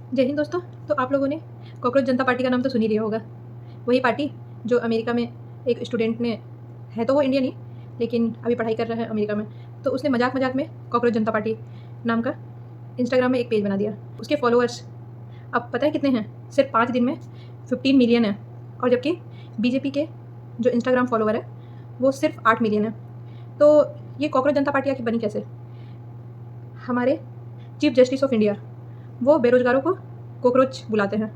जय हिंद दोस्तों। तो आप लोगों ने कॉकरोच जनता पार्टी का नाम तो सुन ही लिया होगा। वही पार्टी जो अमेरिका में एक स्टूडेंट ने, है तो वो इंडियन ही लेकिन अभी पढ़ाई कर रहा है अमेरिका में, तो उसने मजाक मजाक में कॉकरोच जनता पार्टी नाम का इंस्टाग्राम में एक पेज बना दिया। उसके फॉलोअर्स अब पता है कितने हैं? सिर्फ 5 दिन में 15 मिलियन है। और जबकि बीजेपी के जो इंस्टाग्राम फॉलोअर है वो सिर्फ 8 मिलियन है। तो ये कॉकरोच जनता पार्टी आखिर बनी कैसे? हमारे चीफ जस्टिस ऑफ इंडिया वो बेरोजगारों को कॉकरोच बुलाते हैं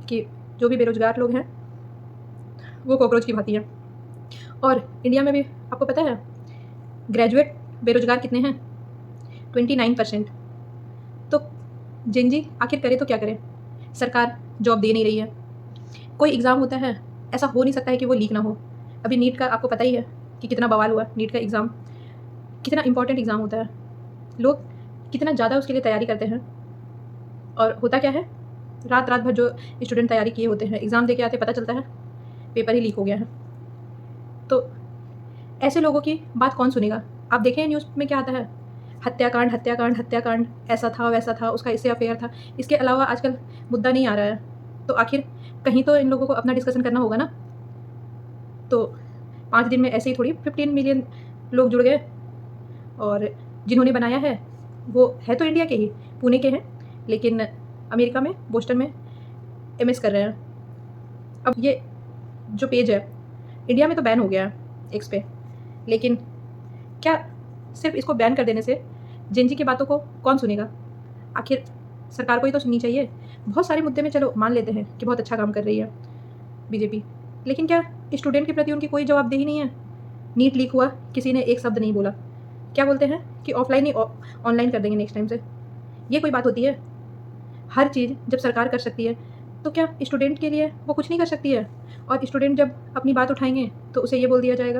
कि जो भी बेरोजगार लोग हैं वो कॉकरोच की भांति हैं। और इंडिया में भी आपको पता है ग्रेजुएट बेरोजगार कितने हैं? 29%। तो जेनजी आखिर करे तो क्या करे? सरकार जॉब दे नहीं रही है। कोई एग्ज़ाम होता है, ऐसा हो नहीं सकता है कि वो लीक ना हो। अभी नीट का आपको पता ही है कि कितना बवाल हुआ। नीट का एग्ज़ाम कितना इंपॉर्टेंट एग्ज़ाम होता है, लोग कितना ज़्यादा उसके लिए तैयारी करते हैं। और होता क्या है, रात रात भर जो स्टूडेंट तैयारी किए होते हैं, एग्ज़ाम दे के आते पता चलता है पेपर ही लीक हो गया है। तो ऐसे लोगों की बात कौन सुनेगा? आप देखें न्यूज़ में क्या आता है, हत्याकांड हत्याकांड हत्याकांड, ऐसा था वैसा था, उसका इससे अफेयर था। इसके अलावा आजकल मुद्दा नहीं आ रहा है। तो आखिर कहीं तो इन लोगों को अपना डिस्कशन करना होगा ना। तो 5 दिन में ऐसे ही थोड़ी 15 मिलियन लोग जुड़ गए। और जिन्होंने बनाया है वो है तो इंडिया के ही, पुणे के हैं, लेकिन अमेरिका में बोस्टन में एमएस कर रहे हैं। अब ये जो पेज है इंडिया में तो बैन हो गया है एक्स पे, लेकिन क्या सिर्फ इसको बैन कर देने से जेनजी की बातों को कौन सुनेगा? आखिर सरकार को ही तो सुननी चाहिए। बहुत सारे मुद्दे में चलो मान लेते हैं कि बहुत अच्छा काम कर रही है बीजेपी, लेकिन क्या स्टूडेंट के प्रति उनकी कोई जवाबदेही नहीं है? नीट लीक हुआ, किसी ने एक शब्द नहीं बोला। क्या बोलते हैं कि ऑफलाइन ही ऑनलाइन कर देंगे नेक्स्ट टाइम से। ये कोई बात होती है? हर चीज़ जब सरकार कर सकती है तो क्या स्टूडेंट के लिए वो कुछ नहीं कर सकती है? और स्टूडेंट जब अपनी बात उठाएंगे तो उसे ये बोल दिया जाएगा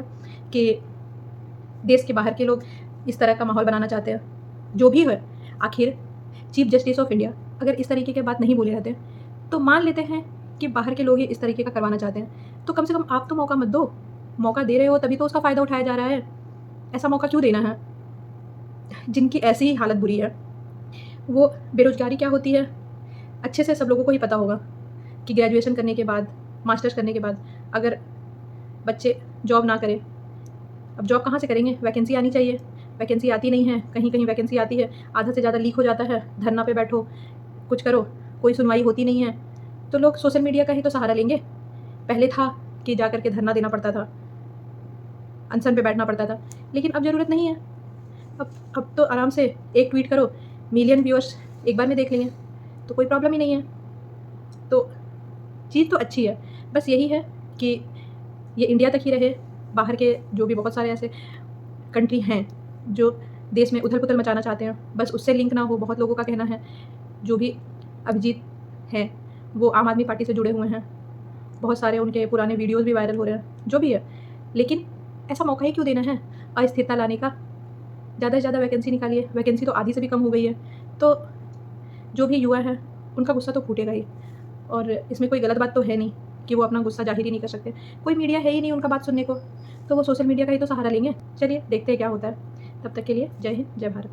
कि देश के बाहर के लोग इस तरह का माहौल बनाना चाहते हैं। जो भी है, आखिर चीफ जस्टिस ऑफ इंडिया अगर इस तरीके की बात नहीं बोले रहते तो मान लेते हैं कि बाहर के लोग ही इस तरीके का करवाना चाहते हैं, तो कम से कम आप तो मौका मत दो। मौका दे रहे हो तभी तो उसका फ़ायदा उठाया जा रहा है। ऐसा मौका क्यों देना है? जिनकी ऐसी ही हालत बुरी है, वो बेरोज़गारी क्या होती है अच्छे से सब लोगों को ही पता होगा कि ग्रेजुएशन करने के बाद, मास्टर्स करने के बाद अगर बच्चे जॉब ना करें, अब जॉब कहाँ से करेंगे? वैकेंसी आनी चाहिए, वैकेंसी आती नहीं है। कहीं कहीं वैकेंसी आती है, आधा से ज़्यादा लीक हो जाता है। धरना पे बैठो, कुछ करो, कोई सुनवाई होती नहीं है। तो लोग सोशल मीडिया का ही तो सहारा लेंगे। पहले था कि जा कर के धरना देना पड़ता था, अनशन पे बैठना पड़ता था, लेकिन अब ज़रूरत नहीं है। अब तो आराम से एक ट्वीट करो, मिलियन व्यूअर्स एक बार में देख लेंगे, तो कोई प्रॉब्लम ही नहीं है। तो चीज़ तो अच्छी है, बस यही है कि ये इंडिया तक ही रहे। बाहर के जो भी बहुत सारे ऐसे कंट्री हैं जो देश में उथल-पुथल मचाना चाहते हैं, बस उससे लिंक ना हो। बहुत लोगों का कहना है, जो भी अभिजीत हैं वो आम आदमी पार्टी से जुड़े हुए हैं, बहुत सारे उनके पुराने वीडियोज़ भी वायरल हो रहे हैं, जो भी है। लेकिन ऐसा मौका ही क्यों देना है अस्थिरता लाने का? ज़्यादा से ज़्यादा वैकेंसी निकालिए, वैकेंसी तो आधी से भी कम हो गई है। तो जो भी युवा हैं उनका गुस्सा तो फूटेगा ही। और इसमें कोई गलत बात तो है नहीं कि वो अपना गुस्सा ज़ाहिर ही नहीं कर सकते। कोई मीडिया है ही नहीं उनका बात सुनने को, तो वो सोशल मीडिया का ही तो सहारा लेंगे। चलिए देखते हैं क्या होता है। तब तक के लिए जय हिंद, जय भारत।